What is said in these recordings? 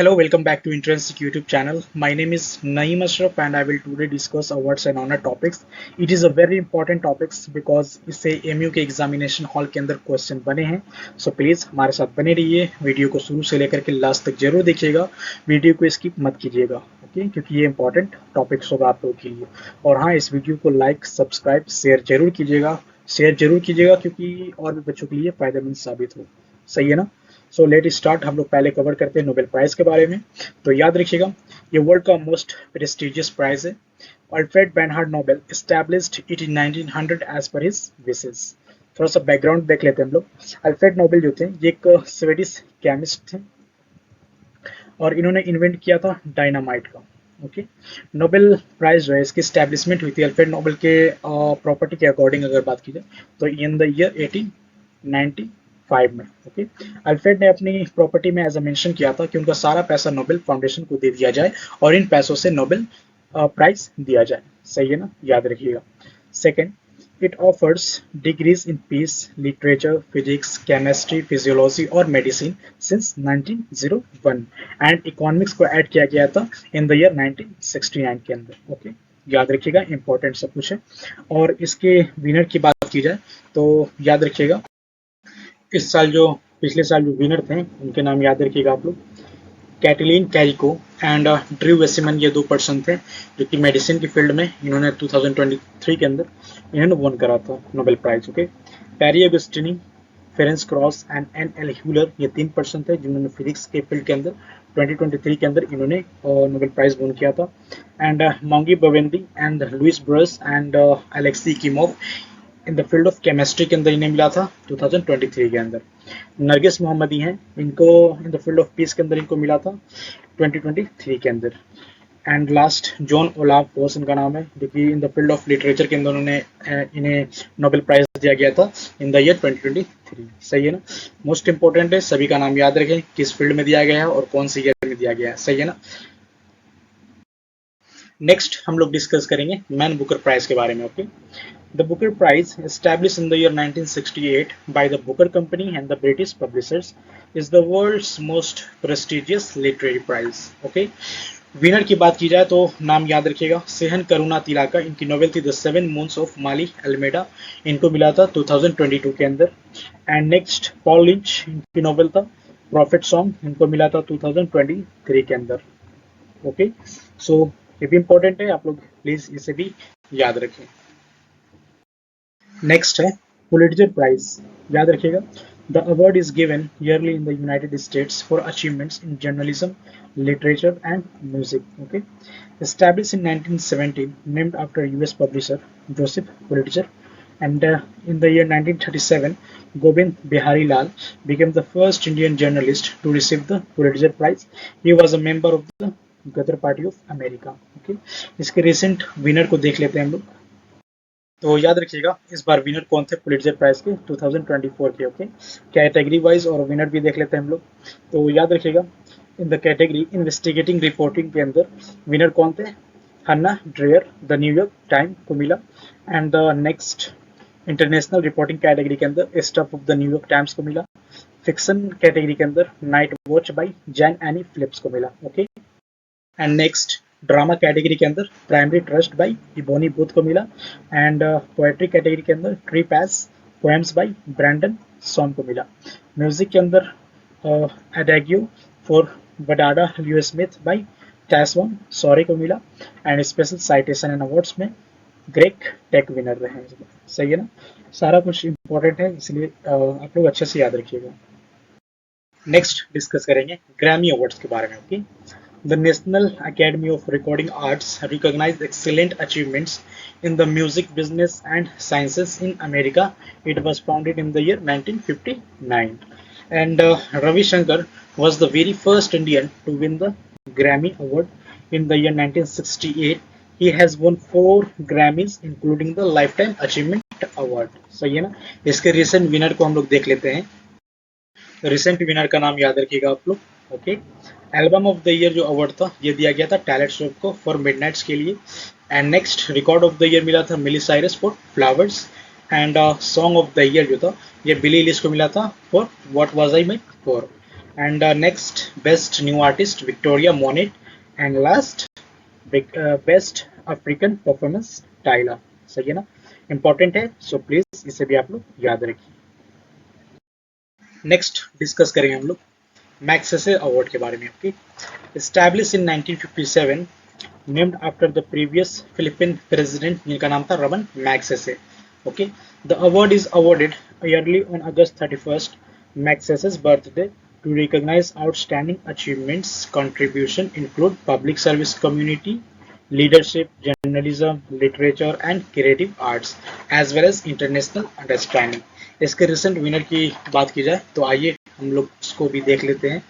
Hello, welcome back to Intrinsic YouTube channel. My name is Naeem Ashraf and I will today discuss awards and honor topics. It is a very important topics because इससे MU के examination hall के अंदर question बने हैं. So please हमारे साथ बने रहिए. वीडियो को शुरू से लेकर के लास्ट तक जरूर देखिएगा. वीडियो को स्किप मत कीजिएगा, ओके, क्योंकि ये इंपॉर्टेंट टॉपिक्स होगा आप लोगों के लिए. और हाँ, इस वीडियो को लाइक, सब्सक्राइब, शेयर जरूर कीजिएगा. शेयर जरूर कीजिएगा क्योंकि और भी बच्चों के लिए फायदेमंद साबित हो. सही है ना? So let start. हम लोग पहले कवर करते हैं नोबेल प्राइज के बारे में. तो याद रखिएगा, ये वर्ल्ड का मोस्ट प्रेस्टिजियस प्राइज है. Alfred Bernhard Nobel established it in 1900 as per his wishes. थोड़ा सा बैकग्राउंड देख लेते हैं हम लोग. अल्फ्रेड नोबेल जो थे ये एक स्वीडिश केमिस्ट थे और इन्होंने इन्वेंट किया था डायनामाइट का. ओके, नोबेल प्राइज जो है इसकी स्टैब्लिशमेंट हुई थी अल्फ्रेड नोबेल के प्रॉपर्टी के अकॉर्डिंग अगर बात की जाए तो इन द ईयर 1895 में. ओके, अल्फ्रेड ने अपनी प्रॉपर्टी में ऐसा मेंशन किया था कि उनका सारा पैसा नोबेल फाउंडेशन को दे दिया जाए और इन पैसों से नोबेल प्राइज दिया जाए. सही है ना? याद रखिएगा. Second, it offers degrees in peace, literature, physics, chemistry, physiology और मेडिसिन सिंस 1901 एंड इकोनॉमिक्स को ऐड किया गया था इन द ईयर 1969 के अंदर. ओके, याद रखिएगा, इंपॉर्टेंट सब कुछ है. और इसके विनर की बात की जाए तो याद रखिएगा, इस साल जो पिछले साल जो विनर थे उनके नाम याद रखिएगा आप लोग. कैटलीन कैरिको एंड ड्रू वेसिमन, ये दो पर्सन थे जो कि मेडिसिन की फील्ड में इन्होंने 2023 के अंदर इन्होंने वन करा था Nobel prize. Okay, Pierre Agostini, Ferenc Krausz and Anne L'Huillier, ये तीन पर्सन थे जिन्होंने फिजिक्स के फील्ड के अंदर 2023 के अंदर इन्होंने नोबेल प्राइज वन किया था. And Moungi Bawendi and Louis Brus and Alexei Ekimov in the field of chemistry के अंदर इन्हें मिला था 2023 के अंदर. नरगिस मोहम्मदी हैं, इनको इन द फील्ड ऑफ पीस के अंदर इनको मिला था 2023 के अंदर. And last John Olaf Bose इनका नाम है, जो कि इन द फील्ड ऑफ लिटरेचर के अंदर उन्होंने इन्हें नोबेल प्राइज दिया गया था इन द ईयर 2023. सही है ना? मोस्ट इंपॉर्टेंट है, सभी का नाम याद रखें, किस फील्ड में दिया गया है और कौन सी ईयर में दिया गया है. सही है ना? नेक्स्ट हम लोग डिस्कस करेंगे मैन बुकर प्राइज के बारे में. Okay, The Booker Prize, established in the year 1968 by the Booker Company and the British publishers, is the world's most prestigious literary prize. Okay, winner की बात की जाए तो नाम याद रखिएगा, सेहन करुणा तिलाका. इनकी नोवेल थी the seven moons of Maali Almeida, इनको मिला था 2022 के अंदर. एंड नेक्स्ट पॉल लिंच, इनकी नोवेल था प्रॉफिट सॉन्ग, इनको मिला था 2023 के अंदर. ओके, सो ये भी इंपॉर्टेंट है, आप लोग प्लीज इसे भी याद रखें. नेक्स्ट है पुलिट्जर प्राइज. याद रखिएगा, the award is given yearly in the United States for achievements in journalism, literature and music. Okay, established in 1917, named after US publisher Joseph Pulitzer, and in the year 1937 Gobind Bihari Lal became the first Indian journalist to receive the Pulitzer Prize. He was a member of the Ghadar Party of America. Okay, इसके recent winner को देख लेते हैं हम लोग. तो याद रखिएगा, इस बार विनर कौन थे पुलिट्जर प्राइज के 2024 के. ओके, कैटेगरी वाइज और विनर भी देख लेते हैं हम लोग. तो याद रखिएगा, in the category investigating reporting के अंदर विनर कौन थे? Hannah Dreier, the New York time को मिला. And the next international reporting category के अंदर staff of the New York Times को मिला. फिक्शन कैटेगरी के अंदर night watch by Jayne Anne Phillips को मिला. Okay, and next drama category के अंदर primary trust by ebony booth को मिला. एंड पोएट्री कैटेगरी के अंदर ट्री पैस पोएम्स बाई ब्रैंडन सॉम को मिला. म्यूजिक के अंदर Adagio for Wadada Leo Smith by Tyshawn Sorey को मिला. And special citation and awards में ग्रेग टेक विनर रहे हैं. सही है ना? सारा कुछ इंपॉर्टेंट है, इसलिए आप लोग अच्छे से याद रखिएगा. नेक्स्ट डिस्कस करेंगे ग्रैमी अवार्ड्स के बारे में. Okay, The National Academy of Recording Arts recognized excellent achievements in the music business and sciences in America. It was founded in the year 1959. And Ravi Shankar was the very first Indian to win the Grammy Award in the year 1968. He has won 4 Grammys including the Lifetime Achievement Award. सही है ना? इसके recent winner को हम लोग देख लेते हैं. रिसेंट विनर का नाम याद रखिएगा आप लोग. Okay, album of the year जो अवार्ड था ये दिया गया था टैलेंट शॉप को फॉर मिडनाइट्स के लिए. And next record of the year मिला था Miley Cyrus for Flowers. And song of the year जो था ये बिली एलिश को मिला था for what was I made for. And next best new artist Victoria Monet, and last best African performance Tyla. सही है ना, इंपॉर्टेंट है, सो प्लीज इसे भी आप लोग याद रखिए। नेक्स्ट डिस्कस करेंगे हम लोग मैग्सेसे अवार्ड के बारे में। Okay, establish in 1957, named after the previous Philippine president जिनका नाम था Raman Magsaysay. Okay, the award is awarded yearly on August 31st, मैग्सेसे's birthday, to recognize outstanding achievements. Contribution include public service, community leadership, journalism, literature and creative arts, as well as international understanding. इसके recent winner की बात की जाए तो आइए हम लोग उसको भी देख लेते हैं।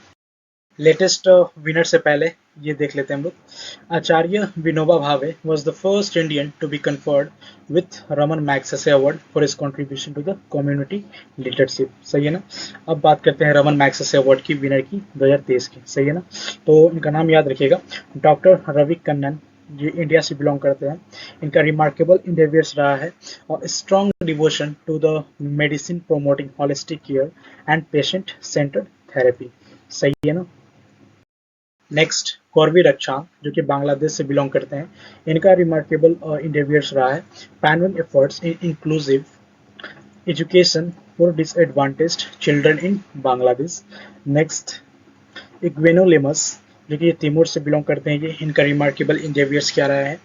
लेटेस्ट विनर से पहले ये देख लेते हैं हम लोग। आचार्य Vinoba Bhave was the first Indian to be conferred with Raman Magsaysay award for his contribution to the community leadership। सही है ना। अब बात करते हैं रमन मैग्सेसे अवार्ड की विनर की 2023 की। सही है ना, तो इनका नाम याद रखिएगा, डॉक्टर रवि कन्नन, ये इंडिया से बिलोंग करते हैं। इनका रिमार्केबल इंडेवियर्स रहा है और strong devotion to the medicine promoting holistic care and patient centred therapy. सही है ना। नेक्स्ट कौरवी रक्षा, जो कि बांग्लादेश से बिलोंग करते हैं। इनका रिमार्केबल इंडेवियर्स रहा है पैनवन efforts in inclusive education for disadvantaged children in Bangladesh. Next Eugenio Lemos, जो कि तिमोर से बिलोंग करते हैं। ये इनका रिमार्केबल इंडेवियर्स क्या रहा है,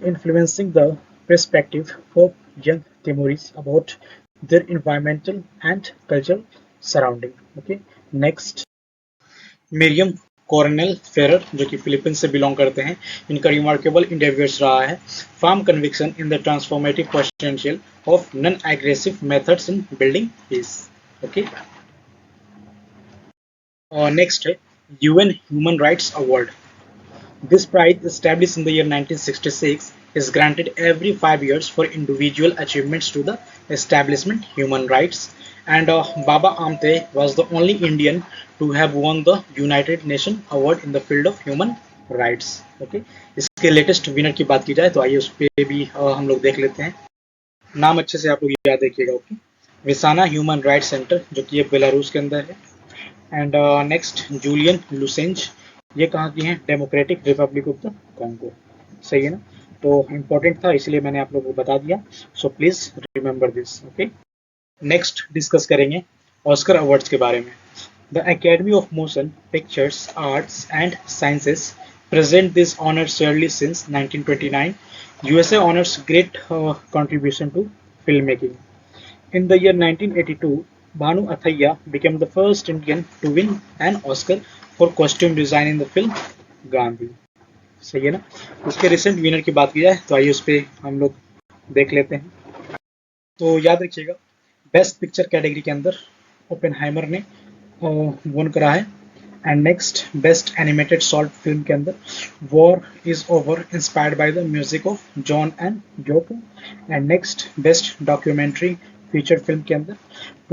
influencing the perspective for young Timorese about their environmental and cultural surrounding. Okay, next Miriam Coronel Ferrer, जो कि फिलीपींस से बिलोंग करते हैं। इनका रिमार्केबल इंडेवियर्स रहा है firm conviction in the transformative potential of non aggressive methods in building peace. Okay, और next है UN human rights award. This prize, established in the year 1966, is granted every 5 years for individual achievements to the establishment human rights. And Baba Amte was the only Indian to have won the United Nations Award in the field of human rights. Okay, इसके latest winner की बात की जाए तो आइए उस पर भी हम लोग देख लेते हैं। नाम अच्छे से आप लोग याद रखिएगा। ओके, विसाना ह्यूमन राइट्स सेंटर, जो कि ये बेलारूस के अंदर है। एंड नेक्स्ट जूलियन लुसेंज, ये कहाँ की हैं, democratic Republic of the Congo. सही है ना, तो इम्पोर्टेंट था इसलिए मैंने आप लोगों को बता दिया, so please remember this. Okay, next discuss करेंगे ऑस्कर अवार्ड्स के बारे में। The academy of motion pictures arts and sciences present this honor yearly since 1929. USA honors great contribution to filmmaking. In the year 1982, Bhanu Athaiya became the first Indian to win an Oscar for costume design in the film Gandhi. सही है ना। उसके recent winner की बात की जाए तो आइए उस पर हम लोग देख लेते हैं। तो याद रखिएगा, बेस्ट पिक्चर कैटेगरी के अंदर ओपेनहाइमर ने वोन करा है। And next best animated short film के अंदर war is over inspired by the music of John and Yoko. And next best documentary feature film के अंदर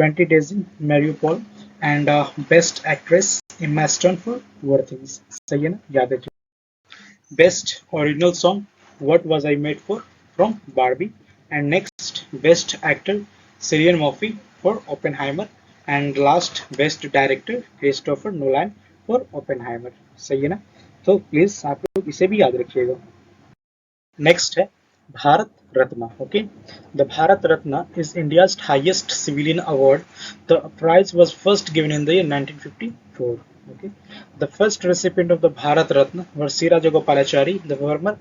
20 days in Mariupol. And best actress Emma Stone for poor things. सही है ना, याद रखिए। Best original song what was I made for from Barbie. And next best actor Cillian Murphy for Oppenheimer. And last best director Christopher Nolan for Oppenheimer. सही है ना, तो please आप लोग इसे भी याद रखिएगा। नेक्स्ट है Bharat Ratna. Okay, the Bharat Ratna is India's highest civilian award. The prize was first given in the year 1954. Okay, the first recipient of the Bharat Ratna was C. Rajagopalachari, the former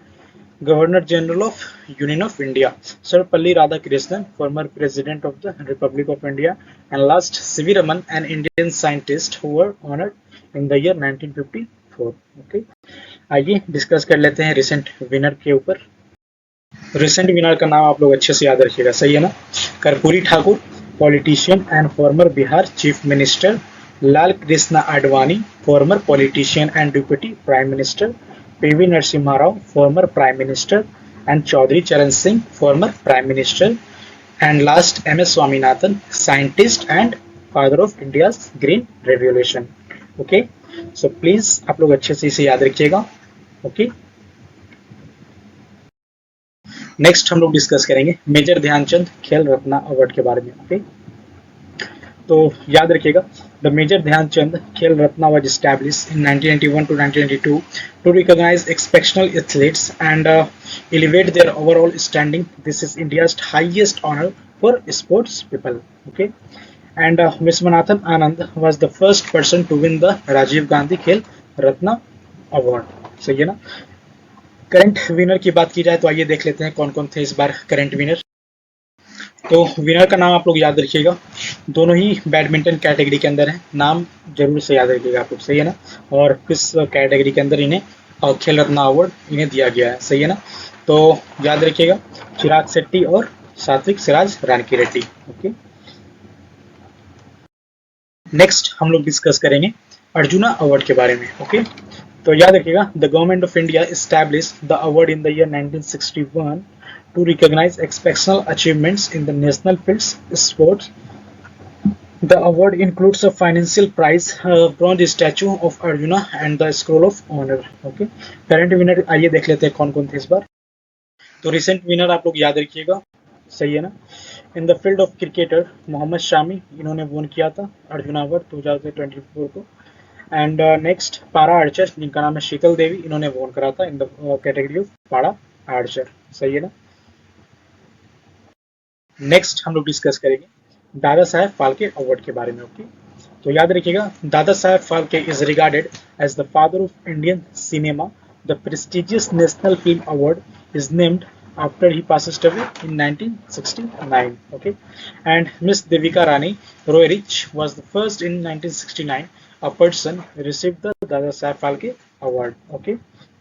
Governor General of Union of India, Sarvepalli Radhakrishnan, former President of the Republic of India, and last C.V. Raman, an Indian scientist who were honored in the year 1954. Okay, आइए discuss कर लेते हैं recent winner के ऊपर। Recent winner का नाम आप लोग अच्छे से याद रखिएगा। सही है ना, Karpoori Thakur, politician and former Bihar chief minister. Lal Krishna Advani, former politician and deputy prime minister. PV Narasimha Rao, former prime minister. And Chaudhary Charan Singh, former prime minister. And last M S Swaminathan, scientist and father of India's green revolution. Okay, so please आप लोग अच्छे से इसे याद रखिएगा। Okay, next हम लोग discuss करेंगे मेजर ध्यानचंद खेल रत्न अवार्ड के बारे में। ओके, तो याद रखिएगा, द मेजर ध्यानचंद खेल रत्न was established in 1991 to 1992 to recognize exceptional athletes and elevate their overall standing. This is India's highest honor for sports people. Okay, and Viswanathan Anand was the first person to win the Rajiv Gandhi Khel Ratna Award. सही है ना। Current winner की बात की जाए तो आइए देख लेते हैं कौन कौन थे इस बार करंट विनर। तो विनर का नाम आप लोग याद रखिएगा, दोनों ही बैडमिंटन कैटेगरी के अंदर है, नाम जरूर से याद रखिएगा आप लोग, सही है ना। और किस कैटेगरी के अंदर इन्हें खेल रत्न अवार्ड इन्हें दिया गया है, सही है ना। तो याद रखिएगा, चिराग शेट्टी और सात्विक सिराज रानकी रेड्डी। ओके, नेक्स्ट हम लोग डिस्कस करेंगे अर्जुना अवार्ड के बारे में। ओके, तो याद रखिएगा, the government of India established the award in the year 1961 to recognize exceptional achievements in the national fields sports. The award includes a financial prize, bronze statue of Arjuna and the scroll of honor. Okay, current winner आइए देख लेते हैं कौन कौन थे इस बार। तो recent winner आप लोग याद रखिएगा, सही है ना। In the field of cricketer Mohammed Shami, इन्होंने वोन किया था अर्जुना अवार्ड 2024 को। एंड नेक्स्ट पारा आर्चर, जिनका नाम है शीतल देवी, इन्होंने वोन करा था इन द कैटेगरी ऑफ पारा आर्चर, सही है ना। नेक्स्ट हम लोग डिस्कस करेंगे दादा साहेब फाल्के अवार्ड के बारे में। ओके, तो याद रखिएगा, Dadasaheb Phalke is regarded as the father of Indian cinema. The prestigious national film award is named after he passes away in 1969. Okay, and Miss Devika Rani Roerich was the first in 1969 a person received the Dada Saheb Phalke award. Okay,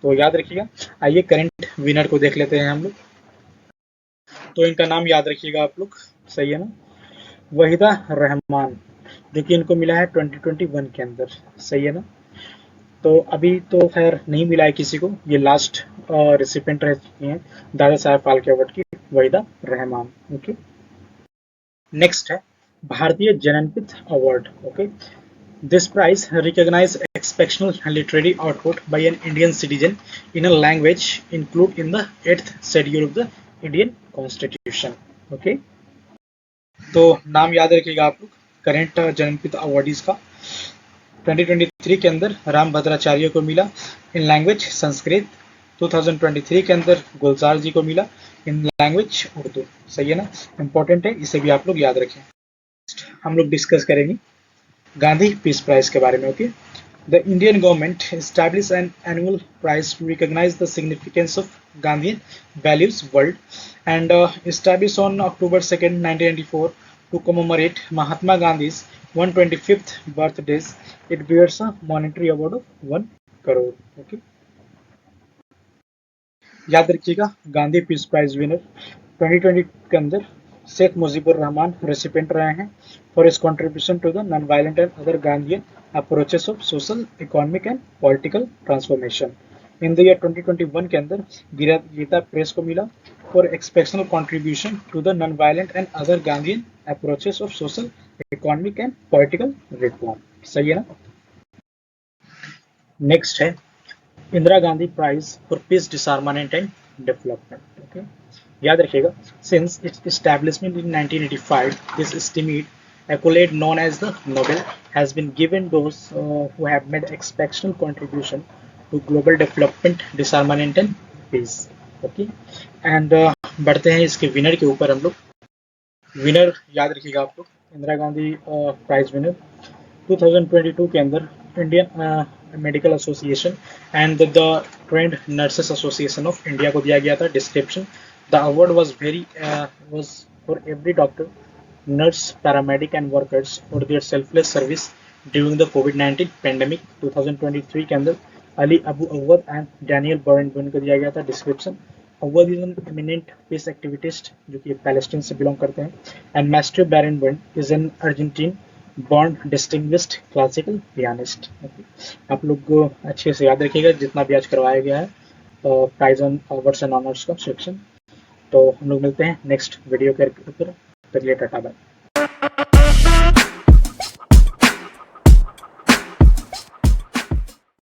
तो याद रखिएगा। आइए current winner को देख लेते हैं हम लोग। तो इनका नाम याद रखिएगा आप लोग, सही है ना। वहीदा रहमान, जो कि इनको मिला है 2021 के अंदर, सही है ना। तो अभी तो खैर नहीं मिला है किसी को, ये लास्ट रिसिपेंट रह चुकी हैं दादा साहब फाल्के अवार्ड की, वहीदा रहमान। ओके, नेक्स्ट है Bharatiya Jnanpith award. Okay, this prize recognize exceptional literary output by an Indian citizen in a language include in the 8th schedule of the Indian constitution. Okay, तो नाम याद रखिएगा आप लोग करेंट जननपित अवार्डीज का। 2023 के अंदर राम भद्राचार्य को मिला इन लैंग्वेज संस्कृत। 2023 के अंदर गुलजार जी को मिला इन लैंग्वेज उर्दू, सही है ना। इंपॉर्टेंट है, इसे भी आप लोग याद रखें। हम लोग डिस्कस करेंगे गांधी पीस प्राइज के बारे में। Okay, the Indian government establish an annual prize to recognise the significance of Gandhian values world and established on October 2nd, 1994 to commemorate Mahatma Gandhi's 125th birthdays. It bears a monetary award of 1 crore. Okay, याद रखिएगा, Gandhi peace prize winner 2020 के अंदर Sheikh Mujibur Rahman recipient रहे हैं for his contribution to the non violent and other Gandhian approaches of social, economic and political transformation. In the year 2021 के अंदर गीता प्रेस को मिला for exceptional contribution to the non violent and other Gandhian approaches of social, economic and political reform, सही है ना। Next है Indira Gandhi prize for peace, disarmament and development. Okay, याद रखिएगा, since its establishment in 1985 this estimate accolade known as the Nobel has been given those who have made exceptional contribution to global development, disarmament and peace. Okay, and बढ़ते हैं इसके winner के ऊपर हम लोग। Winner याद रखिएगा आप लोग, इंदिरा गांधी प्राइज विनर 2022 के अंदर Indian medical association and the trend nurses association of India को दिया गया था। Description, the award was for every doctor, nurse, paramedic and workers for their selfless service during the COVID-19 pandemic। 2023 के अंदर Ali Abu Awwad and Daniel Barenboim को दिया गया था। Description, Awwad is an eminent peace activist जो कि Palestine से belong करते हैं, and maestro Barenboim is an Argentine born distinguished classical pianist. आप लोग अच्छे से याद रखिएगा जितना भी आज करवाया गया है prize on awards and honours का सेक्शन। तो हम लोग मिलते हैं नेक्स्ट वीडियो के ऊपर, तब टाटा बाय।